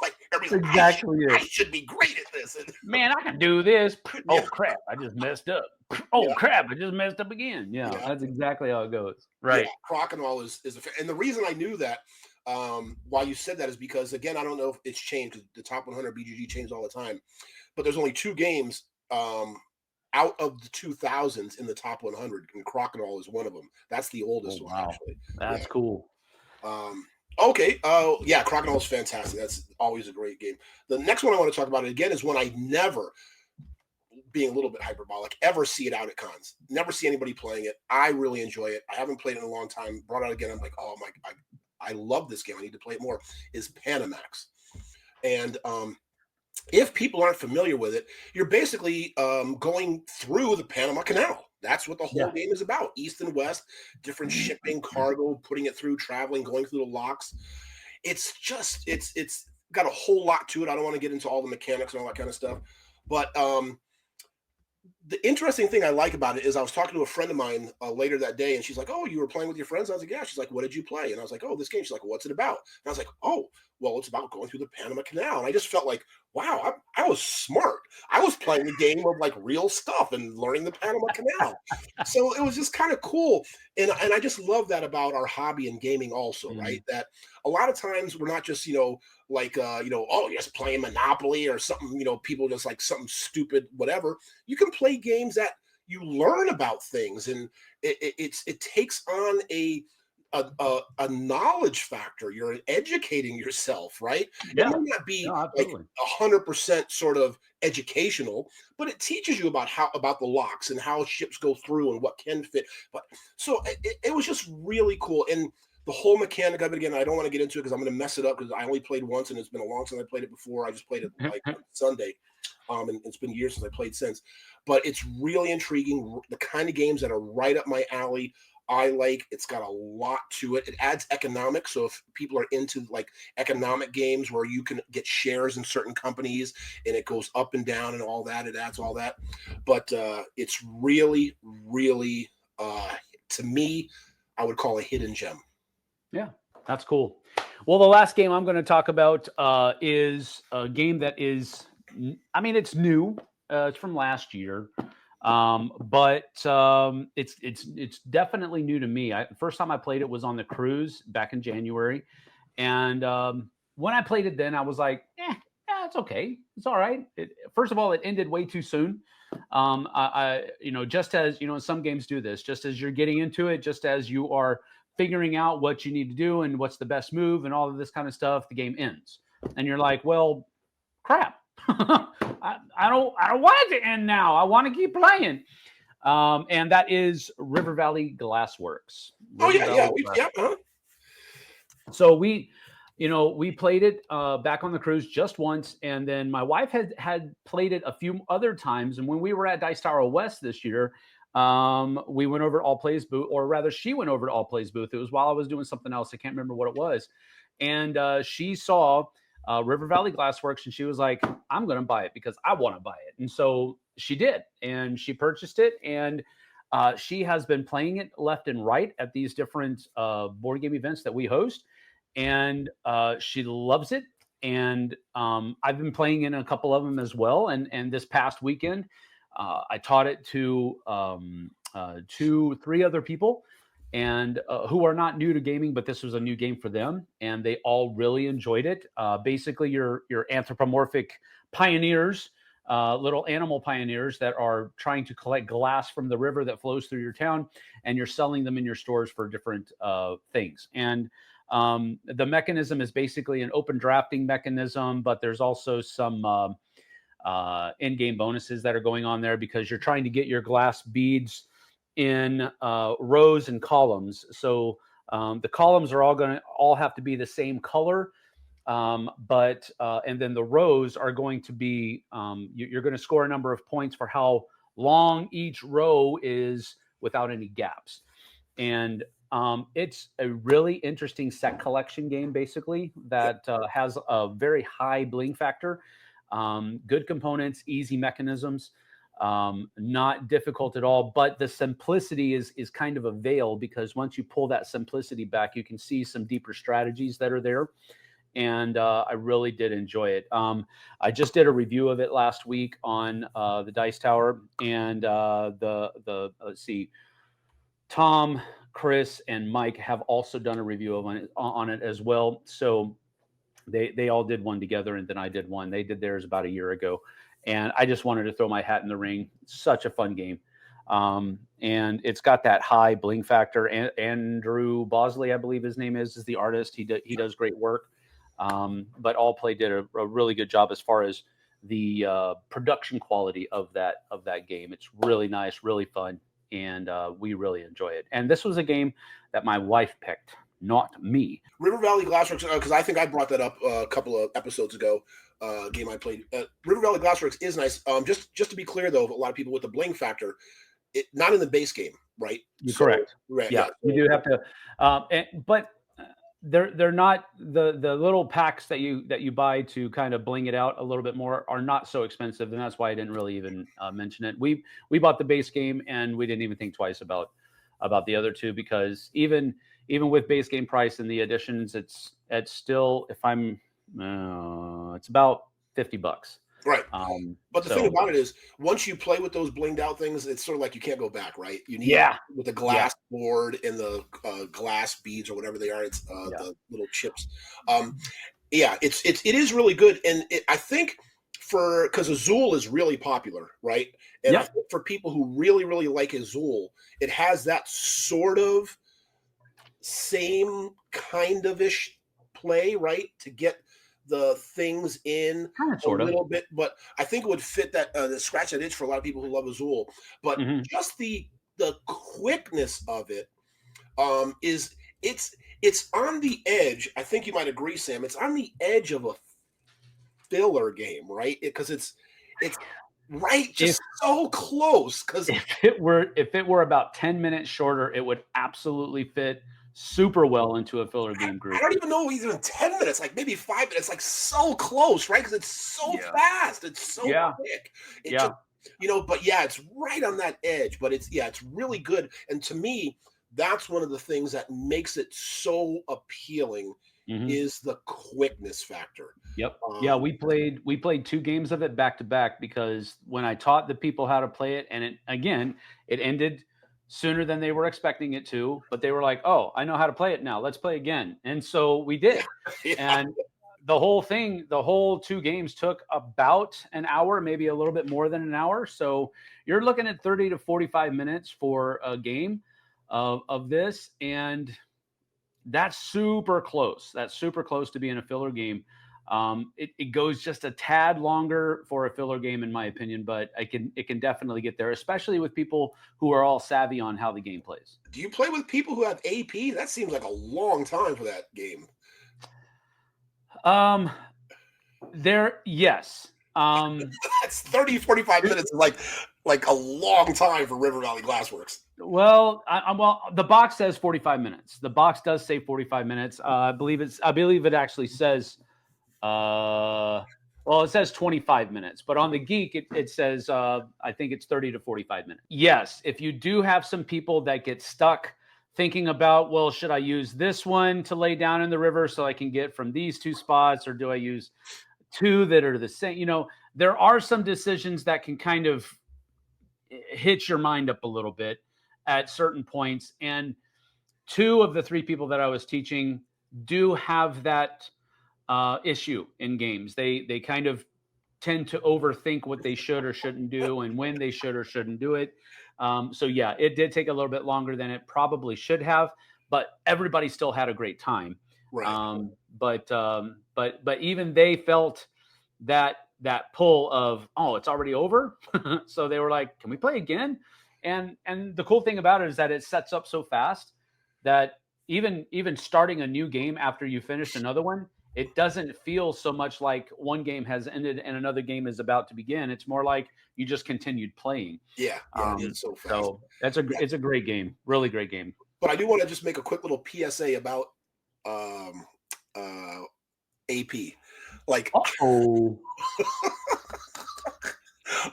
Like exactly I should be great at this. Man, I can do this. Oh crap! I just messed up. Oh crap! I just messed up again. Yeah, that's exactly how it goes. Right. Yeah, Crokinole is and the reason I knew that why you said that is because, again, I don't know if it's changed. The top 100 BGG changes all the time, but there's only 2 games out of the 2000s in the top 100, and Crokinole is one of them. That's the oldest one, actually. That's cool. Okay. Crokinole is fantastic. That's always a great game. The next one I want to talk about, again, is one I never, being a little bit hyperbolic, ever see it out at cons. Never see anybody playing it. I really enjoy it. I haven't played it in a long time. Brought it out again. I'm like, oh my, I love this game. I need to play it more. Is Panamax. And if people aren't familiar with it, you're basically going through the Panama Canal. That's what the whole game is about. East and west, different shipping, cargo, putting it through, traveling, going through the locks. It's just, it's got a whole lot to it. I don't want to get into all the mechanics and all that kind of stuff. But the interesting thing I like about it is I was talking to a friend of mine later that day, and she's like, oh, you were playing with your friends? I was like, yeah. She's like, what did you play? And I was like, oh, this game. She's like, well, what's it about? And I was like, oh, well, it's about going through the Panama Canal. And I just felt like, wow, I was smart. I was playing the game of like real stuff and learning the Panama Canal. So it was just kind of cool. And I just love that about our hobby in gaming also, right? That a lot of times we're not just, you're just playing Monopoly or something, people just like something stupid, whatever. You can play games that you learn about things, and it takes on a knowledge factor. You're educating yourself, right? It Yeah. might not be No, like absolutely. 100% sort of educational, but it teaches you about the locks and how ships go through and what can fit. But so it was just really cool. And the whole mechanic of it, again, I don't want to get into it because I'm going to mess it up because I only played once and it's been a long time I played it before. I just played it like on Sunday. And it's been years since I played since, but it's really intriguing. The kind of games that are right up my alley. I like. It's got a lot to it. It adds economics. So if people are into like economic games where you can get shares in certain companies and it goes up and down and all that, it adds all that. But it's really, really, to me, I would call a hidden gem. Yeah, that's cool. Well, the last game I'm going to talk about is a game that is, I mean, it's new. It's from last year, but it's definitely new to me. First time I played it was on the cruise back in January, and when I played it, then I was like, yeah, it's okay, it's all right. First of all, it ended way too soon. Just as some games do this, just as you're getting into it, just as you are figuring out what you need to do and what's the best move and all of this kind of stuff, the game ends, and you're like, well, crap. I don't want it to end now. I want to keep playing. And that is River Valley Glassworks. So we played it back on the cruise just once, and then my wife had played it a few other times. And when we were at Dice Tower West this year, we went over to All Plays booth, or rather, she went over to All Plays booth. It was while I was doing something else. I can't remember what it was, and she saw River Valley Glassworks, and she was like, "I'm going to buy it because I want to buy it." And so she did, and she purchased it, and she has been playing it left and right at these different board game events that we host, and she loves it. And I've been playing in a couple of them as well. And this past weekend, I taught it to 3 other people, and who are not new to gaming, but this was a new game for them, and they all really enjoyed it. Basically, you're anthropomorphic pioneers, little animal pioneers that are trying to collect glass from the river that flows through your town, and you're selling them in your stores for different things. And the mechanism is basically an open drafting mechanism, but there's also some in-game bonuses that are going on there because you're trying to get your glass beads in rows and columns. So the columns are all have to be the same color, but and then the rows are going to be you're going to score a number of points for how long each row is without any gaps. And it's a really interesting set collection game, basically, that has a very high bling factor, good components, easy mechanisms, not difficult at all. But the simplicity is kind of a veil, because once you pull that simplicity back, you can see some deeper strategies that are there. And I really did enjoy it. I just did a review of it last week on the Dice Tower, and let's see, Tom, Chris, and Mike have also done a review on it as well. So they all did one together, and then I did one. They did theirs about a year ago, and I just wanted to throw my hat in the ring. Such a fun game, and it's got that high bling factor. Andrew Bosley, I believe his name is the artist. He does great work. But All Play did a really good job as far as the production quality of that game. It's really nice, really fun, and we really enjoy it. And this was a game that my wife picked, not me. River Valley Glassworks, because I think I brought that up a couple of episodes ago. Game I played. River Valley Glassworks is nice. Just to be clear, though, a lot of people with the bling factor, not in the base game, right? You're correct. Right, yeah, you do have to, but they're not the little packs that you buy to kind of bling it out a little bit more are not so expensive, and that's why I didn't really even mention it. We bought the base game, and we didn't even think twice about the other two, because even with base game price and the additions, it's still, if I'm it's about $50. Right. But the thing about it is, once you play with those blinged out things, it's sort of like you can't go back, right? You need with the glass board and the glass beads or whatever they are. It's the little chips. It is really good, and I think because Azul is really popular, right? And I think for people who really, really like Azul, it has that sort of same kind of ish play, right? To get the things in Kind of, a sort of. little bit, but I think it would fit that the scratch that itch for a lot of people who love Azul. But Hmm. just the quickness of it is it's on the edge. I think you might agree, Sam. It's on the edge of a filler game, right? Because it's right, If just so close. Because if it were about 10 minutes shorter, it would absolutely fit super well into a filler game I group. don't even know even 10 minutes, like maybe 5 minutes, like so close, right? Because it's so Yeah. fast, it's so Yeah. quick. It just Yeah. but yeah, it's right on that edge. But it's really good. And to me, that's one of the things that makes it so appealing Hmm. is the quickness factor. Yep. Yeah, Um, we played 2 games of it back to back because when I taught the people how to play it, and it ended sooner than they were expecting it to, but they were like, "Oh, I know how to play it now. Let's play again." And so we yeah, did. yeah, And the whole 2 games took about an hour, maybe a little bit more than an hour. So you're looking at 30 to 45 minutes for a game of this, and that's super close. That's super close to being a filler game. It goes just a tad longer for a filler game, in my opinion, but it can definitely get there, especially with people who are all savvy on how the game plays. do you play with people who have AP? That seems like a long time for that game. Um, yes. That's 30, 45 minutes is like a long time for River Valley Glassworks. Well, the box says 45 minutes. The box does say 45 minutes. I believe it actually says it says 25 minutes, but on the Geek, it says, I think it's 30 to 45 minutes. Yes, if you do have some people that get stuck thinking about, well, should I use this one to lay down in the river so I can get from these 2 spots, or do I use 2 that are the same? There are some decisions that can kind of hit your mind up a little bit at certain points. And 2 of the 3 people that I was teaching do have that issue in games. They kind of tend to overthink what they should or shouldn't do, and when they should or shouldn't do it. So yeah, it did take a little bit longer than it probably should have, but everybody still had a great time. Right. But even they felt that pull of, oh, it's already over. So they were like, can we play again? And the cool thing about it is that it sets up so fast that even starting a new game after you finished another one, it doesn't feel so much like one game has ended and another game is about to begin. It's more like you just continued playing. Yeah, yeah, it is so fast. So Yeah. it's a great game, really great game. But I do want to just make a quick little PSA about um AP. Like, Oh,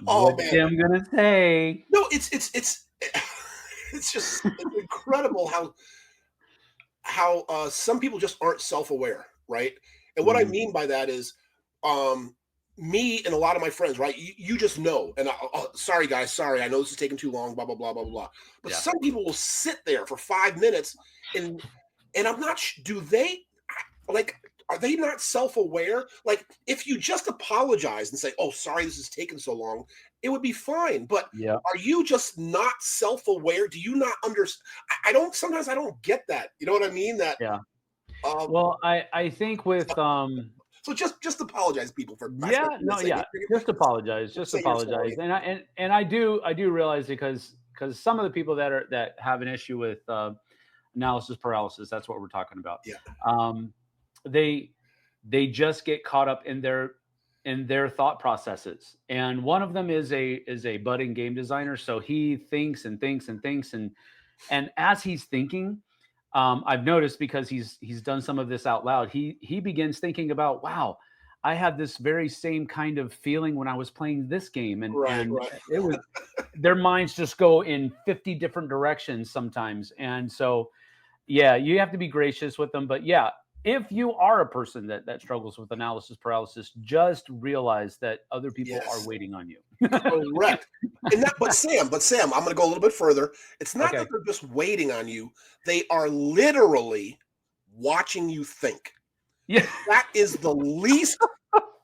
oh what's man, Tim gonna say? no, it's it's just it's incredible how some people just aren't self-aware, right? And what I Mhm. mean by that is, um, me and a lot of my friends, right? You just know. And sorry, guys, sorry, I know this is taking too long, blah blah blah blah blah. But Yeah. some people will sit there for 5 minutes, and I'm not. Do they like? Are they not self-aware? Like, if you just apologize and say, "Oh, sorry, this is taking so long," it would be fine. But Yeah. are you just not self-aware? Do you not understand? I don't. Sometimes I don't get that. You know what I mean? That Yeah. um, Well, I think with so just apologize, people, for that's my yeah, no, PSA. yeah. Just apologize. Just Say you're apologize. sorry. And I do realize, because some of the people that have an issue with analysis paralysis, that's what we're talking about. Yeah, Um, they they just get caught up in their thought processes. And one of them is a budding game designer, so he thinks and thinks and thinks, and as he's thinking, I've noticed, because he's done some of this out loud, he begins thinking about, wow, I had this very same kind of feeling when I was playing this game, right, and right. it was, their minds just go in 50 different directions sometimes. And so yeah, you have to be gracious with them. But yeah, if you are a person that struggles with analysis paralysis, just realize that other people are Yes, waiting on you. correct. And that, but Sam, I'm going to go a little bit further. It's not that Okay. they're just waiting on you; they are literally watching you think. Yeah. That is the least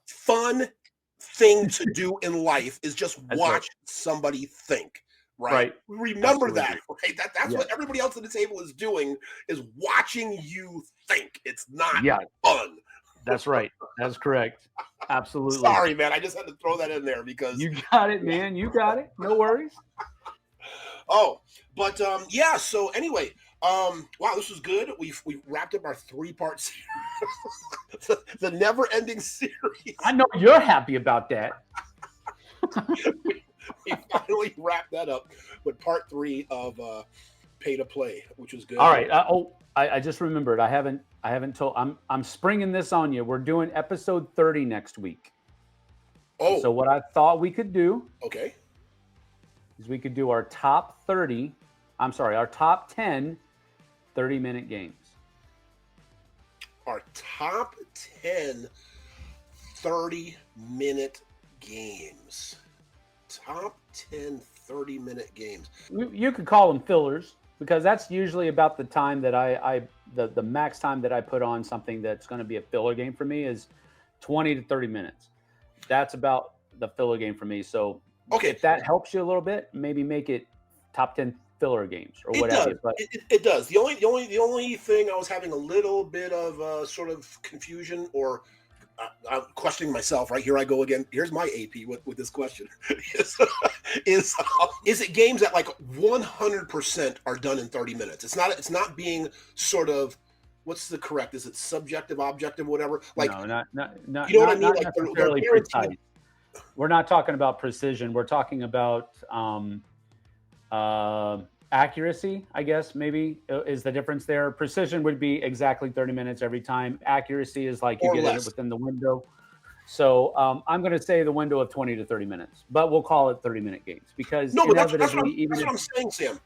fun thing to do in life, is just That's right. watch somebody think. Right. Remember Absolutely. that, right? That's what everybody else at the table is doing, is watching you think. It's not fun. That's right. That's correct. Absolutely. Sorry, man. I just had to throw that in there because You got it, man. You got it. No worries. Oh, but yeah. So anyway, wow, this was good. We wrapped up our 3-part series, the never-ending series. I know you're happy about that. we finally wrapped that up with part 3 of Pay to Play, which was good. All right. I just remembered. I haven't told. I'm springing this on you. We're doing episode 30 next week. Oh. So what I thought we could do. Okay. Is we could do our top 10 30-minute games. Our top 10 30-minute games. Top 10 30-minute games. You could call them fillers, because that's usually about the time that the max time that I put on something that's going to be a filler game for me is 20 to 30 minutes. That's about the filler game for me. So okay, if that helps you a little bit, maybe make it top 10 filler games or whatever. It does. The only thing I was having a little bit of sort of confusion, or I'm questioning myself. Right, here I go again. Here's my AP with this question: is it games that like 100% are done in 30 minutes? It's not being sort of, what's the correct? Is it subjective, objective, whatever? Like no, not you know what I mean? Not like necessarily precise. We're not talking about precision. We're talking about accuracy, I guess, maybe is the difference there. Precision would be exactly 30 minutes every time. Accuracy is like you get it within the window. So I'm going to say the window of 20 to 30 minutes, but we'll call it 30-minute games, because that's what I'm saying, Sam.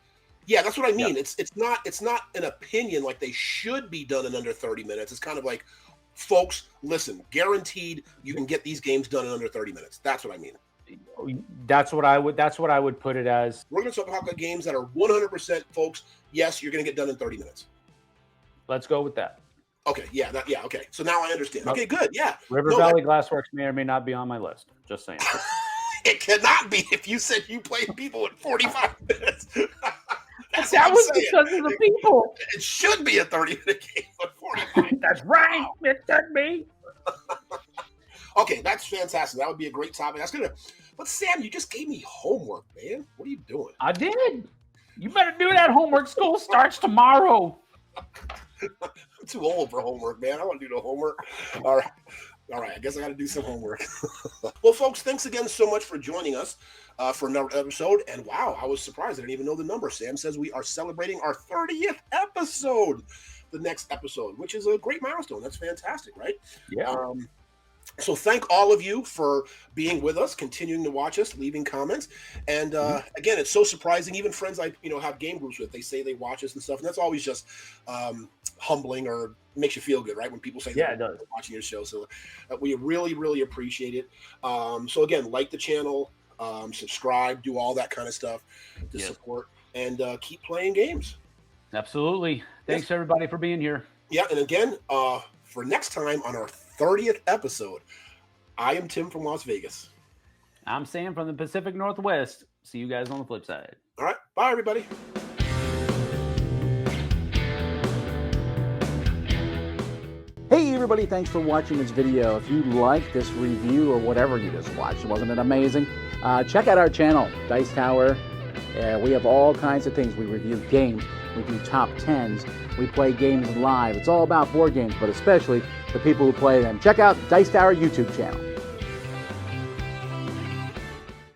Yeah, that's what I mean. Yep. It's not an opinion like they should be done in under 30 minutes. It's kind of like, folks, listen, guaranteed you can get these games done in under 30 minutes. That's what I mean. That's what I would put it as. We're going to talk about games that are 100%, folks. Yes, you're going to get done in 30 minutes. Let's go with that. Okay. Yeah. Okay. So now I understand. Okay. Good. Yeah. River Valley Glassworks may or may not be on my list. Just saying. It cannot be if you said you played people in 45 minutes. That was because of the people. It should be a 30-minute game, but 45. That's right. It should be. Okay, that's fantastic. That would be a great topic. But Sam, you just gave me homework, man. What are you doing? I did. You better do that homework. School starts tomorrow. I'm too old for homework, man. I want to do the homework. All right. I guess I got to do some homework. Well, folks, thanks again so much for joining us for another episode. And wow, I was surprised. I didn't even know the number. Sam says we are celebrating our 30th episode, the next episode, which is a great milestone. That's fantastic, right? Yeah. So thank all of you for being with us, continuing to watch us, leaving comments. And again, it's so surprising. Even friends I have game groups with, they say they watch us and stuff. And that's always just humbling, or makes you feel good, right? When people say it does. Watching your show. So we really, really appreciate it. So again, like the channel, subscribe, do all that kind of stuff to support, and keep playing games. Absolutely. Thanks everybody for being here. Yeah. And again, for next time on our 30th episode, I am Tim from Las Vegas. I'm Sam from the Pacific Northwest. See you guys on the flip side. All right. Bye, everybody. Hey everybody, thanks for watching this video. If you like this review or whatever you just watched, wasn't it amazing? Check out our channel, Dice Tower. We have all kinds of things. We review games, we do top 10s, we play games live. It's all about board games, but especially the people who play them. Check out Dice Tower YouTube channel.